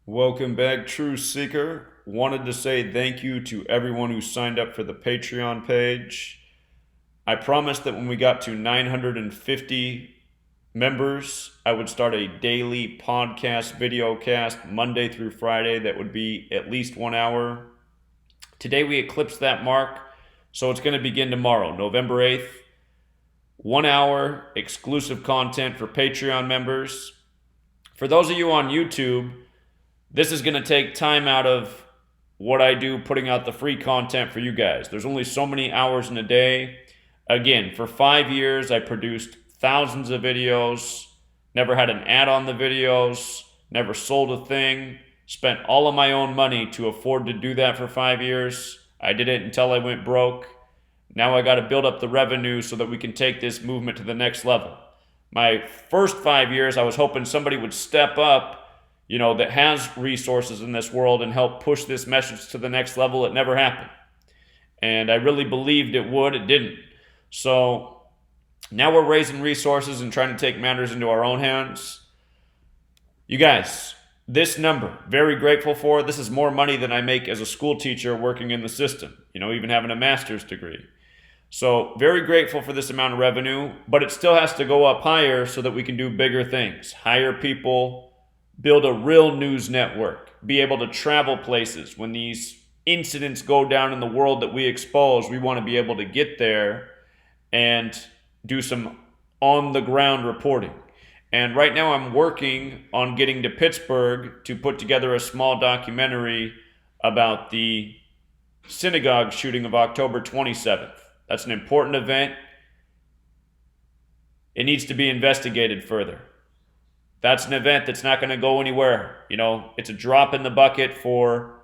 Welcome back, True Seeker. Wanted to say thank you to everyone who signed up for the Patreon page. I promised that when we got to 950 members, I would start a daily podcast video cast Monday through Friday that would be at least 1 hour. Today we eclipsed that mark, so it's going to begin tomorrow, November 8th. 1 hour exclusive content for Patreon members. For those of you on YouTube, this is going to take time out of what I do putting out the free content for you guys. There's only so many hours in a day. Again, for 5 years, I produced thousands of videos, never had an ad on the videos, never sold a thing, spent all of my own money to afford to do that for 5 years. I did it until I went broke. Now I got to build up the revenue so that we can take this movement to the next level. My first 5 years, I was hoping somebody would step up, that has resources in this world and help push this message to the next level. It never happened. And I really believed it would. It didn't. So now we're raising resources and trying to take matters into our own hands. You guys, this number, very grateful for. This is more money than I make as a school teacher working in the system, even having a master's degree. So very grateful for this amount of revenue, but it still has to go up higher so that we can do bigger things, hire people, build a real news network, be able to travel places. When these incidents go down in the world that we expose, we want to be able to get there and do some on-the-ground reporting. And right now I'm working on getting to Pittsburgh to put together a small documentary about the synagogue shooting of October 27th. That's an important event. It needs to be investigated further. That's an event that's not going to go anywhere. It's a drop in the bucket for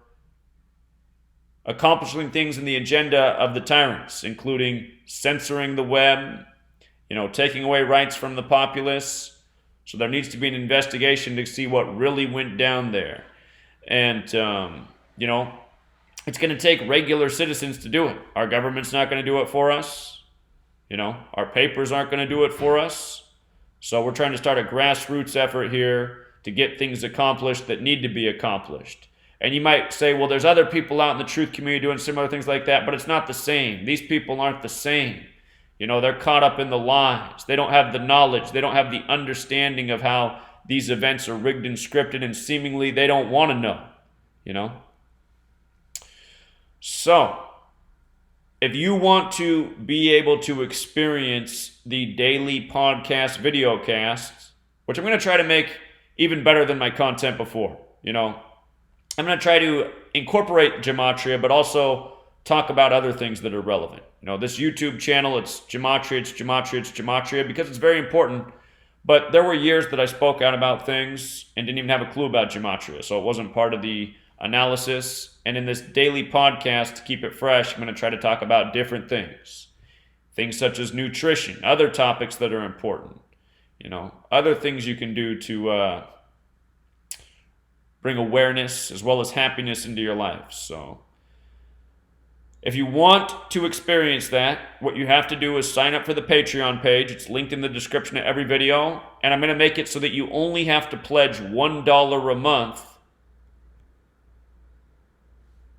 accomplishing things in the agenda of the tyrants, including censoring the web, taking away rights from the populace. So there needs to be an investigation to see what really went down there. And, it's going to take regular citizens to do it. Our government's not going to do it for us. Our papers aren't going to do it for us. So we're trying to start a grassroots effort here to get things accomplished that need to be accomplished. And you might say, well, there's other people out in the truth community doing similar things like that, but it's not the same. These people aren't the same. They're caught up in the lies. They don't have the knowledge. They don't have the understanding of how these events are rigged and scripted, and seemingly they don't want to know. So, if you want to be able to experience the daily podcast video casts, which I'm going to try to make even better than my content before, I'm going to try to incorporate Gematria, but also talk about other things that are relevant. This YouTube channel, it's Gematria, because it's very important. But there were years that I spoke out about things and didn't even have a clue about Gematria, so it wasn't part of the analysis. And in this daily podcast, to keep it fresh, I'm going to try to talk about different things. Things such as nutrition, other topics that are important, other things you can do to bring awareness as well as happiness into your life. So if you want to experience that, what you have to do is sign up for the Patreon page. It's linked in the description of every video. And I'm going to make it so that you only have to pledge $1 a month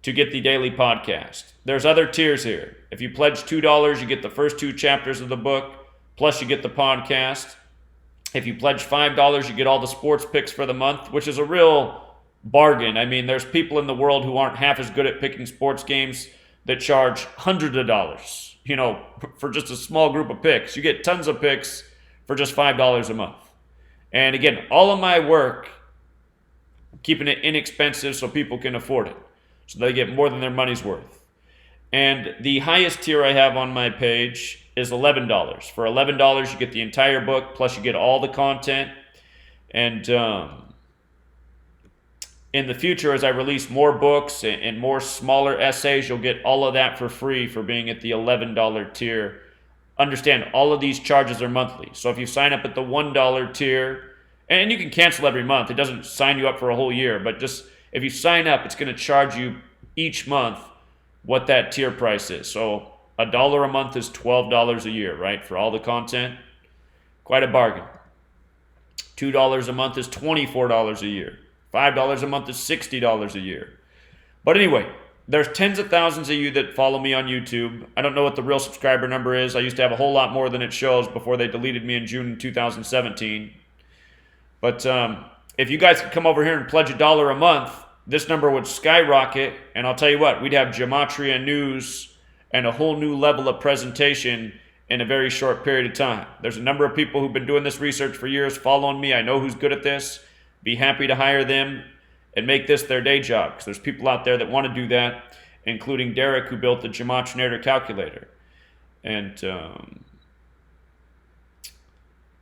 to get the daily podcast. There's other tiers here. If you pledge $2, you get the first 2 chapters of the book, plus you get the podcast. If you pledge $5, you get all the sports picks for the month, which is a real bargain. I mean, there's people in the world who aren't half as good at picking sports games that charge hundreds of dollars, for just a small group of picks. You get tons of picks for just $5 a month. And again, all of my work, keeping it inexpensive so people can afford it, so they get more than their money's worth. And the highest tier I have on my page is $11. For $11, you get the entire book, plus you get all the content. And in the future, as I release more books and more smaller essays, you'll get all of that for free for being at the $11 tier. Understand, all of these charges are monthly. So if you sign up at the $1 tier, and you can cancel every month. It doesn't sign you up for a whole year, but just if you sign up, it's going to charge you each month what that tier price is. So $1 a month is $12 a year, right, for all the content? Quite a bargain. $2 a month is $24 a year. $5 a month is $60 a year. But anyway, there's tens of thousands of you that follow me on YouTube. I don't know what the real subscriber number is. I used to have a whole lot more than it shows before they deleted me in June 2017. But if you guys could come over here and pledge $1 a month, this number would skyrocket. And I'll tell you what, we'd have Gematria news and a whole new level of presentation in a very short period of time. There's a number of people who've been doing this research for years, following me. I know who's good at this. Be happy to hire them and make this their day job, because there's people out there that want to do that, including Derek, who built the Gematria calculator. And if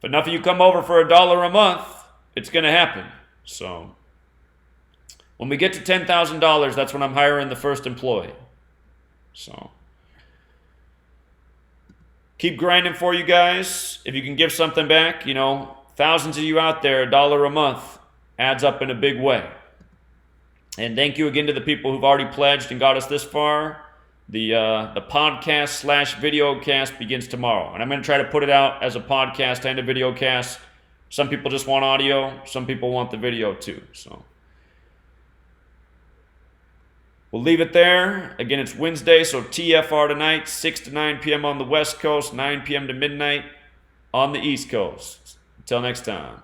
enough of you come over for $1 a month, it's going to happen. So when we get to $10,000, that's when I'm hiring the first employee. So keep grinding for you guys. If you can give something back, you know, thousands of you out there, $1 a month adds up in a big way. And thank you again to the people who've already pledged and got us this far. The podcast / videocast begins tomorrow. And I'm going to try to put it out as a podcast and a videocast. Some people just want audio. Some people want the video too. So we'll leave it there. Again, it's Wednesday, so TFR tonight, 6 to 9 p.m. on the West Coast, 9 p.m. to midnight on the East Coast. Until next time.